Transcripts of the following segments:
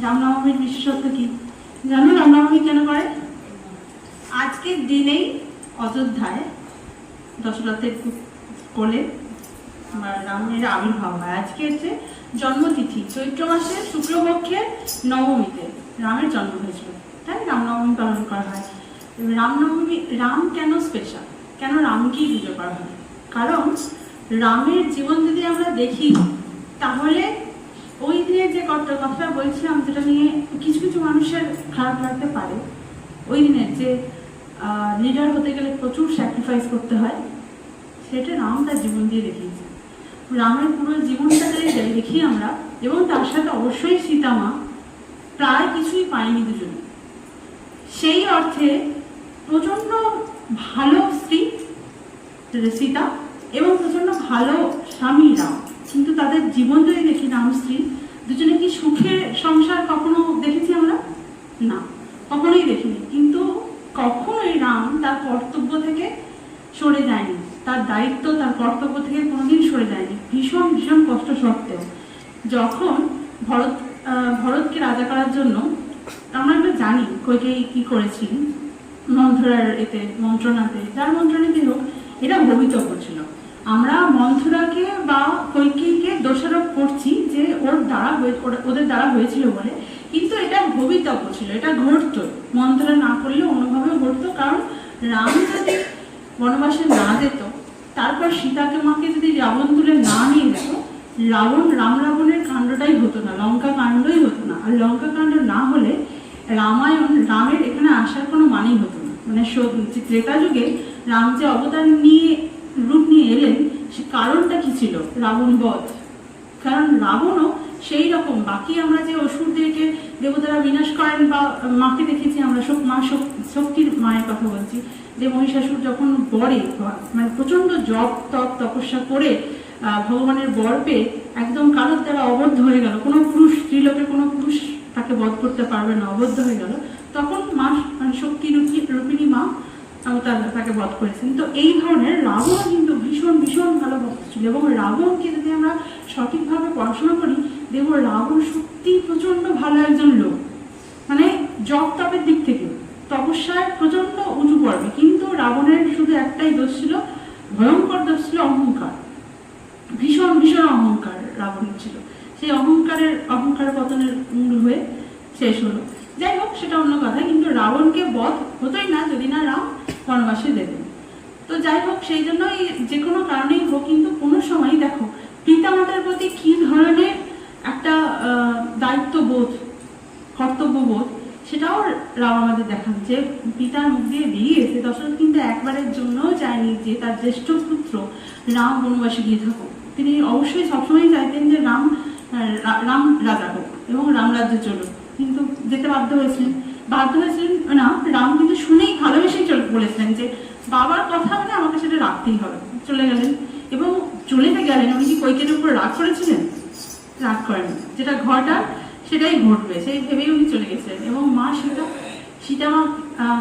রামনবমীর বিশেষত্ব কি জানো? রামনবমী কেন করে? আজকের দিনেই অযোধ্যায় দশরথের কোলে রামের আবির্ভাব হয়। আজকে হচ্ছে জন্মতিথি, চৈত্র মাসের শুক্লপক্ষের নবমীতে রামের জন্ম হয়েছিল, তাই রামনবমী পালন করা হয়। রামনবমী, রাম কেন স্পেশাল, কেন রামকেই পুজো করা হয়? কারণ রামের জীবন যদি আমরা দেখি তাহলে ওই দিনে যে কথাটা বলছিলাম, যেটা নিয়ে কিছু কিছু মানুষের খারাপ লাগতে পারে, ওই দিনের যে লিডার হতে গেলে প্রচুর স্যাক্রিফাইস করতে হয়, সেটা রাম তার জীবন দিয়ে দেখিয়েছে। রামের পুরো জীবনটাকে দেখি আমরা, এবং তার সাথে অবশ্যই সীতা মা, প্রায় কিছুই পায়নি দুজনে। সেই অর্থে প্রচন্ড ভালো স্ত্রী সীতা এবং প্রচন্ড ভালো স্বামী রাম। কিন্তু তাদের জীবন যদি দেখি, রাম স্ত্রী দুজনে কি সুখের সংসার কখনো দেখেছি আমরা? না, কখনোই দেখিনি। কিন্তু কখনোই রাম তার কর্তব্য থেকে সরে যায়নি, তার দায়িত্ব, তার কর্তব্য থেকে কোনোদিন সরে যায়নি, ভীষণ ভীষণ কষ্ট সত্ত্বেও। যখন ভরতকে রাজা করার জন্য, আমরা জানি কৈকেয়ী কি করেছিলেন, মন্থরার মন্ত্রণাতে, যার মন্ত্রণাতে হোক, এটা ভবিতব্য ছিল। আমরা মন্থরাকে বা কৈকেয়ীকে দোষারোপ করছি যে ওদের দ্বারা হয়েছিল বলে, কিন্তু এটা ভবিতব্য ছিল, এটা ঘটতো। মন্থরা না করলে অন্যভাবে ঘটতো। কারণ রাম যদি বনবাসে না যেত, তারপর সীতাকে মাকে যদি রাবণ তুলে না নিয়ে যেত, রাম রাবণের কাণ্ডটাই হতো না, লঙ্কা কাণ্ডই হতো না। আর লঙ্কা কাণ্ড না হলে রামের এখানে আসার কোনো মানেই হতো না। মানে ত্রেতা যুগে রাম যে অবতার রূপ নিয়ে এলেন, সে কারণটা কি ছিল? রাবণ বধ। কারণ রাবণও সেই রকম, বাকি আমরা যে অসুরদেরকে দেবতারা বিনাশ করেন, বা মাকে দেখেছি আমরা, মা শক্তির মায়ের কথা বলছি, যে মহিষাসুর যখন বরে, মানে প্রচন্ড জপ তপ তপস্যা করে ভগবানের বর পেয়ে একদম কারোর দ্বারা অবদ্ধ হয়ে গেল, কোনো পুরুষ, স্ত্রীলোকে কোনো পুরুষ তাকে বধ করতে পারবে না, অবদ্ধ হয়ে গেল, তখন মা, মানে শক্তি রূপিণী মা তাকে বধ করেছেন। তো এই ধরনের রাবণ কিন্তু ভীষণ ভীষণ ভালো ভক্ত ছিল। এবং রাবণকে যদি আমরা সঠিকভাবে পড়াশোনা করি, দেখবো রাবণ সত্যি প্রচন্ড ভালো একজন লোক, মানে জপ তপের দিক থেকে তপস্যায় প্রচন্ড উঁচু পড়বে। কিন্তু রাবণের শুধু একটাই দোষ ছিল, ভয়ঙ্কর দোষ ছিল অহংকার। ভীষণ ভীষণ অহংকার রাবণের ছিল। সেই অহংকার পতনের মূল হয়ে শেষ হলো। যাই হোক, সেটা অন্য কথা। কিন্তু রাবণকে বধ হতোই না যদি না রাম বনবাসে যেতেন। তো যাই হোক, সেই জন্যই যে কোনো কারণেই হোক, কিন্তু কোনো সময় দেখো পিতামাতার প্রতি কি ধরনের একটা দায়িত্ববোধ, কর্তব্যবোধ, সেটাও রাম আমাদের দেখান। যে পিতার মুখ দিয়ে বেরিয়েছে, দশরথ কিন্তু একবারের জন্যও চায়নি যে তার জ্যেষ্ঠ পুত্র রাম বনবাসে গিয়ে থাকুক। তিনি অবশ্যই সবসময় চাইতেন যে রাম রাজা হোক এবং রাম রাজ্যে চলুক। কিন্তু যেতে বাধ্য হয়েছিলেন না, রাম কিন্তু শুনেই ভালোবেসেই বলেছিলেন যে বাবার কথা মানে আমাকে সেটা রাখতেই হবে। চলে গেলেন, এবং চলে গেলেন। উনি কি কৈকেয়ীর উপর রাগ করেছিলেন? রাগ করেন, যেটা ঘটার সেটাই ঘটবে সেই ভেবেই উনি চলে গেছিলেন। এবং মা সীতা মা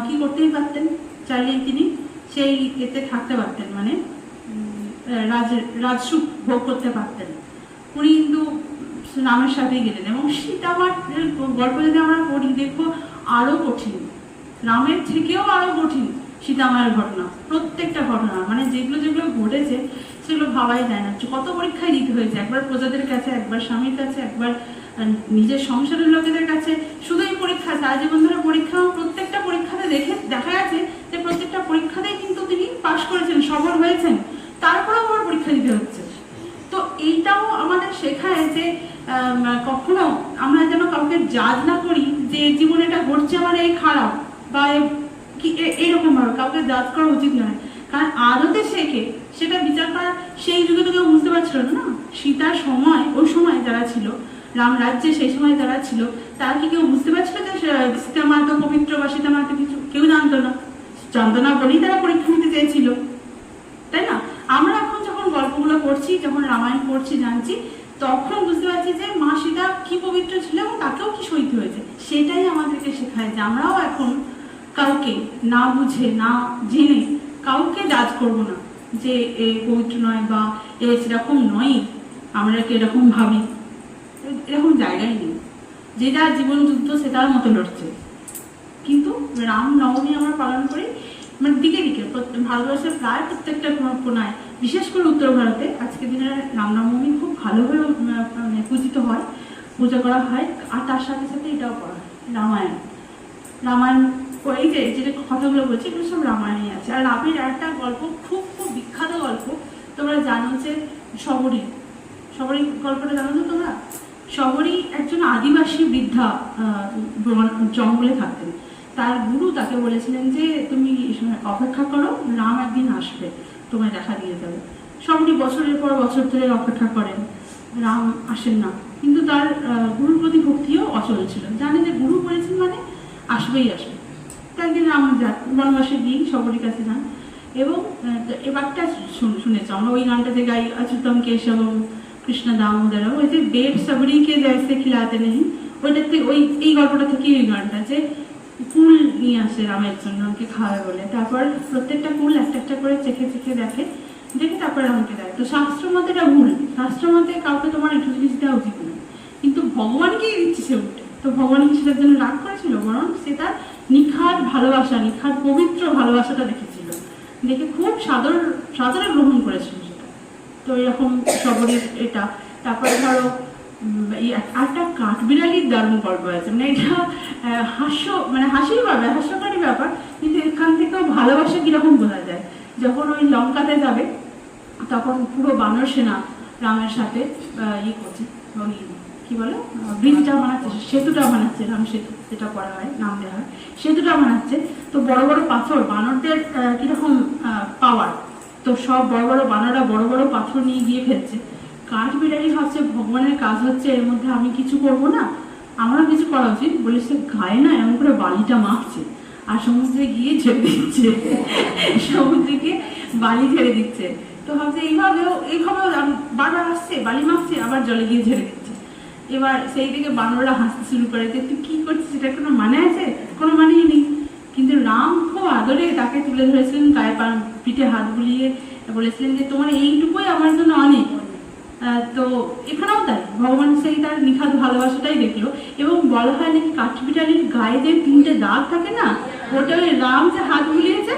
কি করতেই পারতেন, চাইলেই তিনি সেই এতে থাকতে পারতেন, মানে রাজসুখ ভোগ করতে পারতেন। উনি কিন্তু রামের সাথেই গেলেন। এবং সীতা মার গল্প যদি আমরা পড়ি, দেখবো আরো কঠিন, রামের থেকেও আরো কঠিন সীতা মায়ের ঘটনা। প্রত্যেকটা ঘটনা, মানে যেগুলো যেগুলো ঘটেছে সেগুলো ভাবাই যায় না। কত পরীক্ষায় দিতে হয়েছে, একবার প্রজাদের কাছে, একবার স্বামীর কাছে, একবার নিজের সংসারের লোকেদের কাছে। শুধুই পরীক্ষা, তার জীবন ধরে পরীক্ষা, প্রত্যেকটা পরীক্ষাতে দেখা গেছে যে প্রত্যেকটা পরীক্ষাতেই কিন্তু তিনি পাশ করেছেন, সফল হয়েছেন, তারপরেও আবার পরীক্ষা দিতে হচ্ছে। তো এইটাও আমাদের শেখায় যে কখনো আমরা যেন কাউকে জাজ না করি যে জীবনে এটা ঘটছে মানে এই খারাপ, বা কি এইরকম ভাবে কাউকে জাজ করা উচিত নয়। কারণ আদতে শেখে, সেটা বিচার করার সেই যুগে তো কেউ বুঝতে পারছিল না। সীতার সময়, ওই সময় যারা ছিল রাম রাজ্যে, সেই সময় যারা ছিল, তারা কি কেউ বুঝতে পারছিল যে সীতা মা তো পবিত্র, বা সীতা মা তো কিছু কেউ জানতো না বলেই তারা পরীক্ষা নিতে চেয়েছিল, তাই না? আমরা এখন যখন গল্পগুলো পড়ছি, যখন রামায়ণ পড়ছি, জানছি, তখন বুঝতে পারছি যে মা সীতা কি পবিত্র ছিল এবং তাকেও কি সইতে হয়েছে। সেটাই আমাদেরকে শেখায় যে আমরাও এখন কাউকে না বুঝে, না জেনে কাউকে জাজ করবো না যে এ পবিত্র নয়, বা এ সেরকম নয়, আমরা কি এরকম ভাবি, এরকম জায়গায় নেই। যেটা জীবন যুদ্ধ সেটার মতো লড়ছে। কিন্তু রাম নবমী আমরা পালন করি মানে দিকে দিকে ভারতবর্ষের প্রায় প্রত্যেকটা কোনায়, বিশেষ করে উত্তর ভারতে আজকের দিনে রামনবমী খুব ভালোভাবে মানে পূজিত হয়, পূজা করা হয়। আর তার সাথে সাথে এটাও করা হয় রামায়ণ। রামায়ণ এই যে যেটা কথাগুলো বলছি এগুলো সব রামায়ণে আছে। আর রামের একটা গল্প খুব খুব বিখ্যাত গল্প তোমরা জানো যে শবরী। শবরী গল্পটা জানো তো তোমরা? শবরী একজন আদিবাসী বৃদ্ধা, জঙ্গলে থাকতেন। তার গুরু তাকে বলেছিলেন যে তুমি অপেক্ষা করো, রাম একদিন আসবে, তোমায় দেখা দিয়ে যাবে। শবরী বছরের পর বছর ধরে অপেক্ষা করেন, রাম আসেন না। কিন্তু তার গুরুর প্রতি ভক্তিও অচল ছিল, জানে যে গুরু বলেছেন মানে আসবেই আসবে। একদিন রাম বনবাসে গিয়ে শবরীর কাছে যান এবং এবারটা শুনেছ আমরা ওই গানটাতে গাই, অচ্যুতম কেশবম কৃষ্ণ দামোদর, ওই যে দেব শবরীকে জैसे खिलाते नहीं, ওইটাতে ওই এই গল্পটা থেকে ওই গানটা যে কুল নিয়ে আসে রামের জন্য আমাকে খাওয়াবে বলে। তারপর প্রত্যেকটা কুল একটা একটা করে চেখে চেখে দেখে, তারপরে রামকে দেয়। তো শাস্ত্র মতে এটা ভুল, শাস্ত্র মতে কাউকে তোমার একটু জিনিস দেওয়া উচিত না, কিন্তু ভগবানকেই দিচ্ছে সে উঠে। তো ভগবান কি সেটার জন্য রাগ করেছিল? বরং সে তার নিখাদ ভালোবাসা, নিখাদ পবিত্র ভালোবাসাটা দেখেছিল, দেখে খুব সাদরে গ্রহণ করেছিল সেটা। তো এরকম শবরীর এটা। তারপরে ধরো একটা কাঠবিড়ালির দারুণ গল্প আছে, মানে এটা হাসির ব্যাপার, হাস্যকারী ব্যাপার, কিন্তু এখান থেকেও ভালোবাসা কিরকম বোঝা যায়। যখন ওই লঙ্কাতে যাবে তখন পুরো বানর সেনা রামের সাথে করছে, ওই কি বলে ব্রিজটা বানাচ্ছে, সেতুটা বানাচ্ছে, রাম সেতু যেটা করা হয়, নাম দেওয়া হয়, সেতুটা বানাচ্ছে। তো বড় বড় পাথর, বানরদের কিরকম পাওয়ার, তো সব বড় বড় বানররা বড় বড় পাথর নিয়ে গিয়ে ফেলছে। কাঠবিড়ালি ভাবছে ভগবানের কাজ হচ্ছে, এর মধ্যে আমি কিছু করব না, আমারও কিছু করা উচিত বলে সে গায়ে না এমন করে বালিটা মাখছে আর সমুদ্রে গিয়ে ছেড়ে দিচ্ছে, সমুদ্রকে বালি ছেড়ে দিচ্ছে। তো ভাবছে এইভাবেও বারবার আসছে, বালি মাখছে, আবার জলে গিয়ে ছেড়ে দিচ্ছে। এবার সেই দিকে বানররা হাসতে শুরু করে যে তুই কি করছিস, এটা কোনো মানে আছে? কোনো মানেই নেই। কিন্তু রাম খুব আদরে তাকে তুলে ধরেছিলেন, গায়ে পিঠে হাত বুলিয়ে বলেছিলেন যে তোমার এইটুকুই আমার জন্য অনেক। তো এখানেও তাই ভগবান সেই তার নিখাদ ভালোবাসাটাই দেখলো। এবং বলা হয় নাকি কাঠবিড়ালির গায়ে যে 3টে দাগ থাকে না, ওটা ওই রাম যে হাত বুলিয়েছে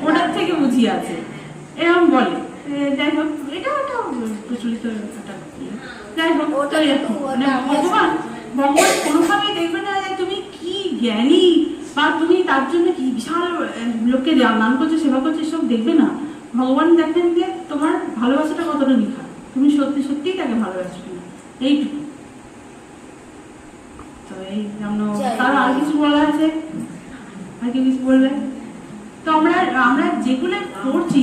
ওটার থেকে বুঝিয়ে আছে, এরকম বলে। যাই হোক, এটা একটা প্রচলিত একটা, যাই হোক। মানে ভগবান কোনোভাবেই দেখবে না যে তুমি কি জ্ঞানী বা তুমি তার জন্য কি বিশাল লোককে নাম করছো, সেবা করছো, সব দেখবে না। ভগবান দেখেন যে তোমার ভালোবাসাটা কতটা নিখাদ, তুমি সত্যি সত্যিই তাকে ভালোবাসো কিনা, এইটুকু। তো এই তার আর কিছু বলা আছে? আর কি কিছু বলবে? তো আমরা যেগুলো করছি,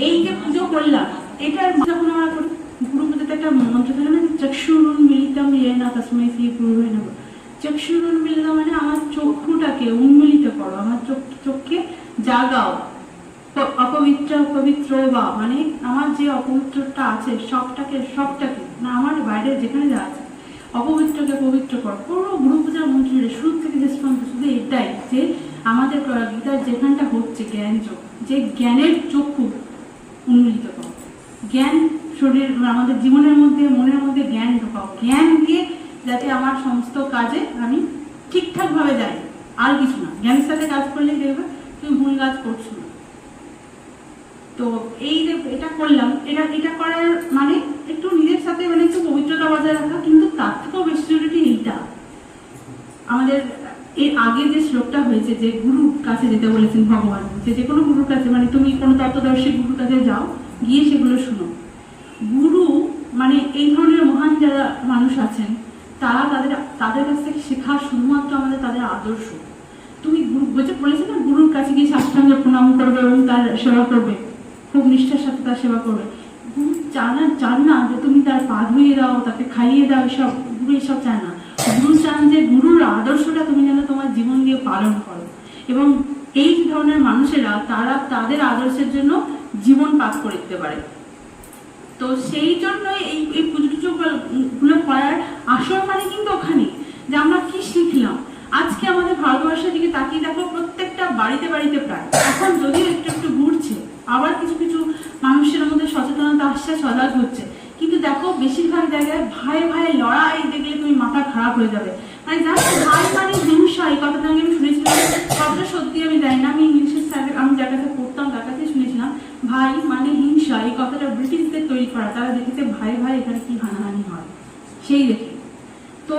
এই যে পুজো করলাম, এটার যখন আমরা করি, গুরু পুজোতে একটা মন্ত্র থাকে না, চক্ষুরুন মিলিতম ইয়েনা তস্মৈ শ্রী গুরুবে নমঃ। চক্ষুরুন মিলিত মানে আমার চক্ষুটাকে উন্মিলিত করো, আমার চোখকে জাগাও। অপবিত্র পবিত্র বা মানে আমার যে অপবিত্রটা আছে সবটাকে না, আমার বাইরে যেখানে যা আছে অপবিত্রকে পবিত্র কর। পুরো গুরু পূজার মন্ত্রের শুরু থেকে শেষ পর্যন্ত শুধু এটাই যে আমাদের গীতার যেখানটা হচ্ছে জ্ঞান যোগ, যে জ্ঞানের চক্ষু উন্মিলিত করো, জ্ঞান শরীর আমাদের জীবনের মধ্যে মনের মধ্যে জ্ঞান ঢোকাও, জ্ঞান দিয়ে যাতে আমার সমস্ত কাজে আমি ঠিকঠাক ভাবে যাই, আর কিছু না। জ্ঞানের সাথে কাজ করলেই দেখবে তুমি ভুল কাজ করছো না। তো এই যে এটা করলাম, এটা করার মানে একটু নিজের সাথে মানে একটু পবিত্রতা বজায় রাখা, কিন্তু তার থেকেও বেশি জরুরি এইটা আমাদের এর আগে যে শ্লোকটা হয়েছে যে গুরুর কাছে যেতে বলেছেন ভগবান, যে কোনো গুরুর কাছে, মানে তুমি কোনো তত্ত্বদর্শী গুরুর কাছে যাও, গিয়ে সেগুলো শুনো। গুরু মানে এই ধরনের মহান যারা মানুষ আছেন, তারা তাদের কাছ থেকে শেখা শুধুমাত্র আমাদের তাদের আদর্শ। তুমি গুরু বলেছে না, গুরুর কাছে গিয়ে সাষ্টাঙ্গ প্রণাম করবে এবং তার সেবা করবে, খুব নিষ্ঠার সাথে তার সেবা করবে। গুরু চান না যে তুমি তার পা ধুয়ে দাও, তাকে খাইয়ে দাও, এসব গুরু এসব চায় না। গুরু চান যে গুরুর আদর্শটা তুমি যেন তোমার জীবন দিয়ে পালন করো, এবং এই ধরনের মানুষেরা তারা তাদের আদর্শের জন্য জীবন পাঠ করে দিতে পারে। তো সেই জন্য এই পুজো টুজো গুলো করার আসল মানে কিন্তু ওখানে যে আমরা কি শিখলাম। আজকে আমাদের ভারতবর্ষের দিকে তাকিয়ে দেখো, প্রত্যেকটা বাড়িতে বাড়িতে প্রায়, এখন যদিও একটু একটু ঘুরছে, আবার কিছু কিছু মানুষের মধ্যে সচেতনতা আসছে, সজাগ হচ্ছে, কিন্তু দেখো বেশিরভাগ জায়গায় ভাই ভাই লড়াই দেখলে তুমি মাথা খারাপ হয়ে যাবে। মানে জানো ভাই মানে হিংসা, এই কথাটা আমি শুনেছিলাম, কথাটা সত্যি আমি জানি না, আমি ইংলিশের স্যার আমি যার কাছে পড়তাম তার কাছে শুনেছিলাম ভাই মানে হিংসা, এই কথাটা ব্রিটিশদের তৈরি করা। তারা দেখেছে ভাই ভাই এখানে কি হানাহানি হয় সেই দেখে। তো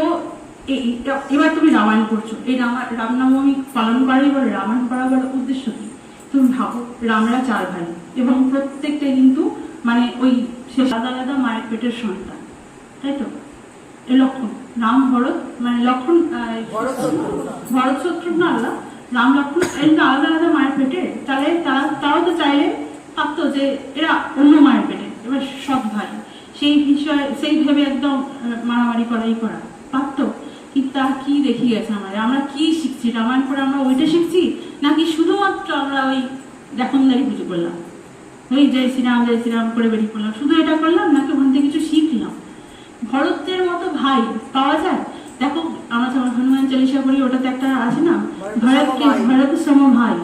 এবার তুমি রামায়ণ করছো, এই রামনবমী পালন করাই বলে রামায়ণ করা বলে উদ্দেশ্য কি? তুমি ভাবো রামরা 4 ভাই এবং প্রত্যেকটা কিন্তু মানে ওই সে আলাদা আলাদা মায়ের পেটের সন্তান, তাই তো? এই লক্ষণ রাম ভরত মানে লক্ষণ ভরত শত্রুঘ্ন আল্লাহ রাম লক্ষণ এরা আলাদা আলাদা মায়ের পেটে, তাহলে তারাও তো চাইলে পারতো যে এরা অন্য মায়ের পেটে, এবার সৎ ভাই সেই বিষয়ে সেই ভেবে একদম মারামারি করা পারতো। কিন্তু তা কি দেখি গেছে আমরা কি শিখছি রামায়ণ করে? আমরা ওইটা শিখছি নাকি শুধুমাত্র আমরা ওই দেখনদারি পুজো করলাম, ওই জয় শ্রীরাম করে বেরিয়ে পড়লাম, শুধু এটা করলাম নাকি ওখান থেকে কিছু শিখলাম? ভরতের মতো ভাই পাওয়া যায়? দেখো আমরা যেমন হনুমান চালিশা করি, ওটাতে একটা আছে না ভরতের সম ভাই,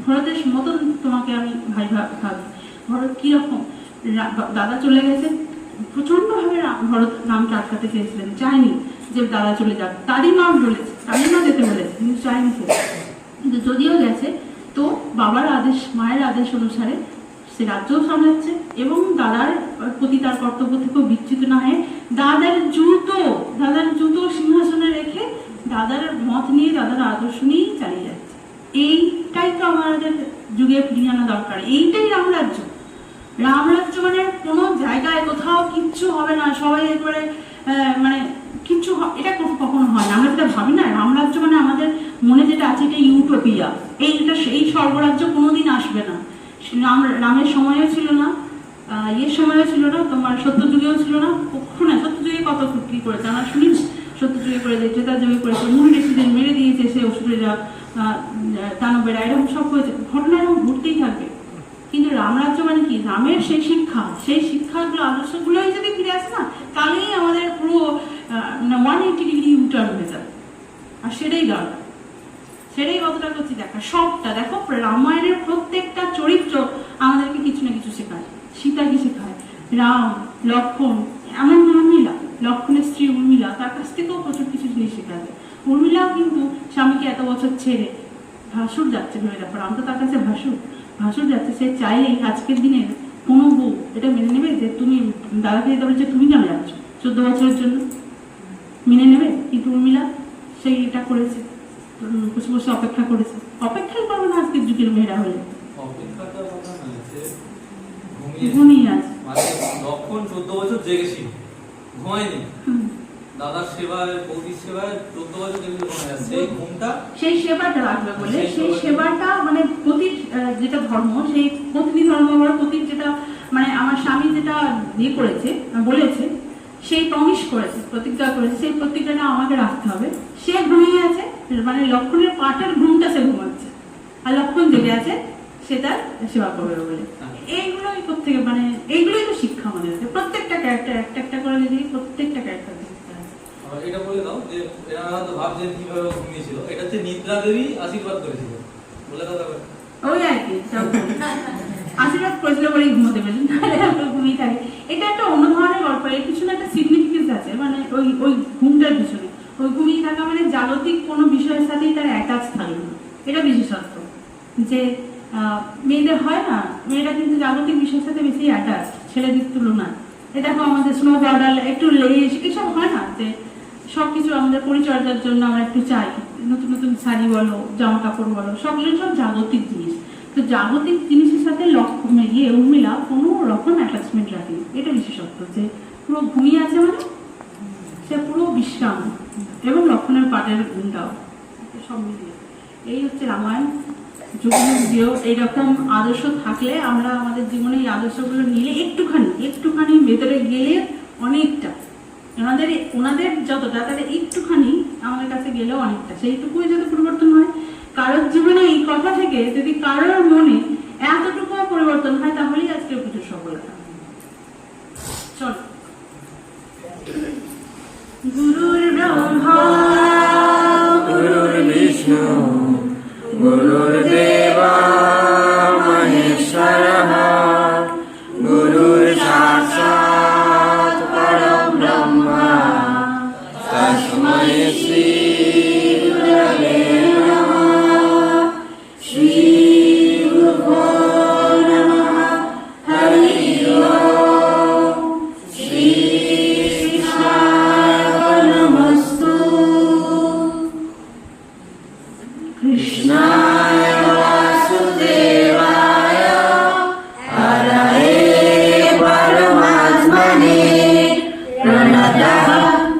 ভরতের মতন তোমাকে আমি ভাই ভাবি। ভরত কিরকম? দাদা চলে গেছে, প্রচন্ড ভাবে ভরত নামকে আটকাতে চেয়েছিলেন, চায়নি যে দাদা চলে যাক, তারই মা বলেছে, তারই মা যেতে বলেছে, কিন্তু চায়নি সে। কিন্তু যদিও গেছে তো বাবার আদেশ মায়ের আদেশ অনুসারে সে রাজ্যও সামলাচ্ছে এবং দাদার প্রতি তার কর্তব্য থেকেও বিচ্যুত না হয়ে দাদার জুতো সিংহাসনে রেখে দাদার মত নিয়ে দাদার আদর্শ নিয়েই চালিয়ে যাচ্ছে। এইটাই তো আমাদের যুগে ফিরিয়ে আনা দরকার। এইটাই রামরাজ্য। রামরাজ্য মানে কোনো জায়গায় কোথাও কিচ্ছু হবে না, সবাই একবারে মানে কিচ্ছু এটা কখনো হয় না। আমরা যেটা ভাবি না রামরাজ্য মানে আমাদের মনে যেটা আছে এটা ইউটোপিয়া, এই স্বর্গরাজ্য কোনোদিন আসবে না। রামের সময়ও ছিল না, সময়ও ছিল না, তোমার সত্যযুগেও ছিল না, কখনো না। সত্যযুগে কত কি করেছে আমরা শুনি, সত্যযুগে করে দিয়েছে, তার যুগে করেছে, মূল ঋষিদের মেরে দিয়েছে সে, অসুরেরা দানবেরা, এরকম সব হয়েছে, ঘটনা এরকম ঘটতেই থাকবে। কিন্তু রামরাজ্য মানে কি? রামের সেই শিক্ষাগুলো আদর্শগুলোই যদি ফিরে আসে না, তাহলেই আমাদের পুরো 180 ডিগ্রি ইউটার্ন হয়ে যাবে। আর সেটাই দরকার, সেটাই কতটা করছি দেখা। সবটা দেখো, রামায়ণের প্রত্যেকটা চরিত্র আমাদেরকে কিছু না কিছু শেখায়। সীতাকে শেখায়, রাম, লক্ষণ, এমন উর্মিলা, লক্ষণের স্ত্রী উর্মিলা, তার কাছ থেকেও প্রচুর কিছু জিনিস শেখাবে। উর্মিলাও কিন্তু স্বামীকে এত বছর ছেড়ে ভাসুর যাচ্ছে, ভেবে দেখো, রাম তো তার কাছে ভাসুর যাচ্ছে, সে চাইলেই আজকের দিনে কোনো বউ এটা মেনে নেবে যে তুমি দাদাকে যেতে বলছে তুমি কেন যাচ্ছ 14 বছরের জন্য? মেনে নেবে? কিন্তু উর্মিলা সেই এটা করেছে, বসে বসে অপেক্ষা করেছে। অপেক্ষাই করবো না আজকের যুগের মেয়েরা হলে, ঘুমিয়ে আছে। লক্ষণ 14 বছর জেগেছিল, ঘুমায়নি, দাদার সেবায় বৌদির সেবায় 14 বছর সেই ঘুমটা, সেই সেবাটা রাখবে বলে, সেই সেবাটা মানে পতির যেটা ধর্ম, সেই পত্নী ধর্ম বা পতির যেটা মানে আমার স্বামী যেটা ইয়ে করেছে বলেছে, সেই প্রমিস করেছে, প্রতিজ্ঞা করেছে, সেই প্রতিজ্ঞাটা আমাকে রাখতে হবে। সে ঘুমিয়ে আছে, মানে লক্ষণের পাটের ঘুমটা সে ঘুমাচ্ছে, আর লক্ষণ জেগে আছে সে তার সেবা করবে বলে। এইগুলোই প্রত্যেকে মানে এইগুলোই তো শিক্ষা আমাদের, প্রত্যেকটা ক্যারেক্টার একটা করে যদি প্রত্যেকটা ক্যারেক্টার এটা বলে দাও যে এরা হয়তো ভাবছেন কিভাবে ঘুমিয়েছিল, এটা হচ্ছে নিদ্রা দেবী আশীর্বাদ করেছিল, বলে দাও তবে ওই আর কি আশীর্বাদ করেছিল বলেই ঘুমোতে পেরেছেন, তাহলে ঘুমিয়ে থাকে। এটা একটা অন্য ধরনের গল্প, এর পিছনে একটা সিগনিফিকেন্স আছে, মানে ওই ঘুমটার পিছনে ওই ঘুমিয়ে থাকা মানে জাগতিক কোনো বিষয়ের সাথেই তার অ্যাটাচ থাকবে না, এটা বিশেষত্ব। যে মেয়েদের হয় না, মেয়েরা কিন্তু জাগতিক বিষয়ের সাথে বেশি অ্যাটাচ ছেলেদের তুলনায়। এ দেখো আমাদের স্নো বর্ডার, একটু লেস, এসব হয় না যে সবকিছু আমাদের পরিচর্যার জন্য আমরা একটু চাই, নতুন নতুন শাড়ি বলো, জামা কাপড় বলো, সবগুলো সব জাগতিক জিনিস। তো জাগতিক জিনিসের সাথে উর্মিলা কোনো রকম অ্যাটাচমেন্ট রাখেনি, এটা বিশেষত্ব। যে পুরো ঘুমিয়ে আছে মানে সে পুরো বিশ্রাম, এবং লক্ষণের পাটের ঘুমটাও সব মিলিয়ে। এই হচ্ছে রামায়ণ। যুগেও এইরকম আদর্শ থাকলে আমরা আমাদের জীবনে এই আদর্শগুলো নিলে একটুখানি ভেতরে গেলে অনেকটা ওনাদের যতটা তাদের একটুখানি আমাদের কাছে গেলেও অনেকটা, সেইটুকুই যদি পরিবর্তন হয় কারোর জীবনে, এই কথা থেকে যদি কারোর মনে এতটুকু পরিবর্তন হয়, তাহলেই আজকে পুজোর সফলতা। চল, গুরুর ব্রহ্মা গুরুর বিষ্ণু গুরুর্দেবা মহেশ্বরঃ গুরুর সাক্ষাৎ श्री गुरवे नमः। श्री गुरुभ्यो नमः। हरि ओम। श्री कृष्णाय नमस्तु। कृष्णाय वासुदेवाय हरये परमात्मने प्रणतः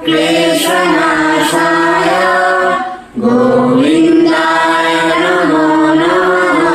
क्लेशनाशाय गोविन्दाय नमो नमः।